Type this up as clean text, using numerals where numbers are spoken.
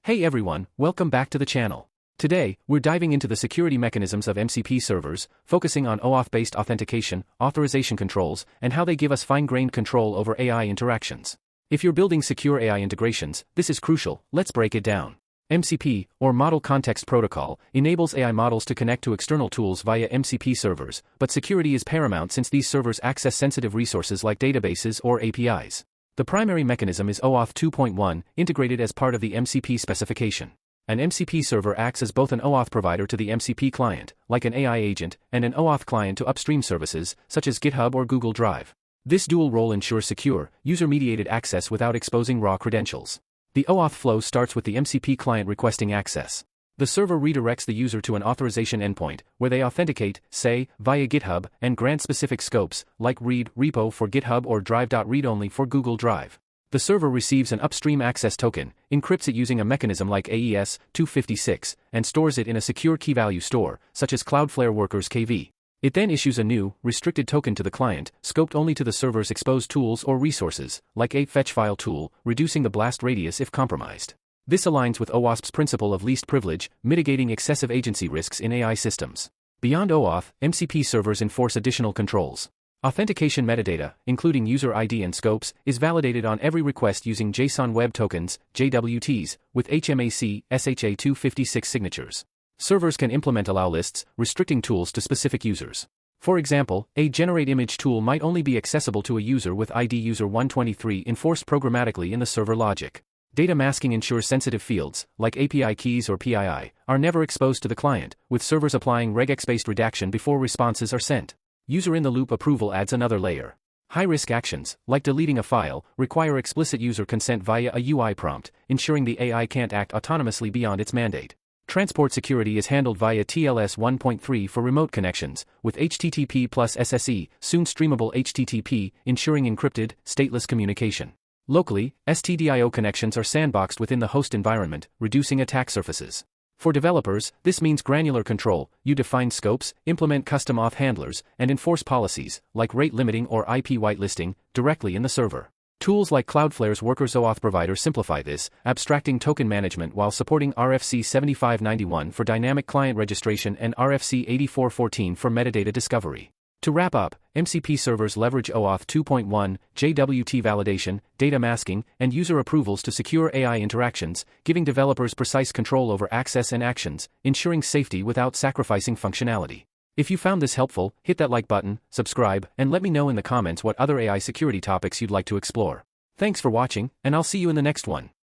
Hey everyone, welcome back to the channel. Today, we're diving into the security mechanisms of MCP servers, focusing on OAuth-based authentication, authorization controls, and how they give us fine-grained control over AI interactions. If you're building secure AI integrations, this is crucial. Let's break it down. MCP, or Model Context Protocol, enables AI models to connect to external tools via MCP servers, but security is paramount since these servers access sensitive resources like databases or APIs. The primary mechanism is OAuth 2.1, integrated as part of the MCP specification. An MCP server acts as both an OAuth provider to the MCP client, like an AI agent, and an OAuth client to upstream services, such as GitHub or Google Drive. This dual role ensures secure, user-mediated access without exposing raw credentials. The OAuth flow starts with the MCP client requesting access. The server redirects the user to an authorization endpoint, where they authenticate, say, via GitHub, and grant specific scopes, like read repo for GitHub or drive.read-only for Google Drive. The server receives an upstream access token, encrypts it using a mechanism like AES 256, and stores it in a secure key-value store, such as Cloudflare Workers KV. It then issues a new, restricted token to the client, scoped only to the server's exposed tools or resources, like a fetch file tool, reducing the blast radius if compromised. This aligns with OWASP's principle of least privilege, mitigating excessive agency risks in AI systems. Beyond OAuth, MCP servers enforce additional controls. Authentication metadata, including user ID and scopes, is validated on every request using JSON Web Tokens, JWTs, with HMAC, SHA-256 signatures. Servers can implement allow lists, restricting tools to specific users. For example, a generate image tool might only be accessible to a user with ID user 123 enforced programmatically in the server logic. Data masking ensures sensitive fields, like API keys or PII, are never exposed to the client, with servers applying regex-based redaction before responses are sent. User-in-the-loop approval adds another layer. High-risk actions, like deleting a file, require explicit user consent via a UI prompt, ensuring the AI can't act autonomously beyond its mandate. Transport security is handled via TLS 1.3 for remote connections, with HTTP plus SSE, soon streamable HTTP, ensuring encrypted, stateless communication. Locally, STDIO connections are sandboxed within the host environment, reducing attack surfaces. For developers, this means granular control. You define scopes, implement custom auth handlers, and enforce policies, like rate limiting or IP whitelisting, directly in the server. Tools like Cloudflare's Workers OAuth provider simplify this, abstracting token management while supporting RFC 7591 for dynamic client registration and RFC 8414 for metadata discovery. To wrap up, MCP servers leverage OAuth 2.1, JWT validation, data masking, and user approvals to secure AI interactions, giving developers precise control over access and actions, ensuring safety without sacrificing functionality. If you found this helpful, hit that like button, subscribe, and let me know in the comments what other AI security topics you'd like to explore. Thanks for watching, and I'll see you in the next one.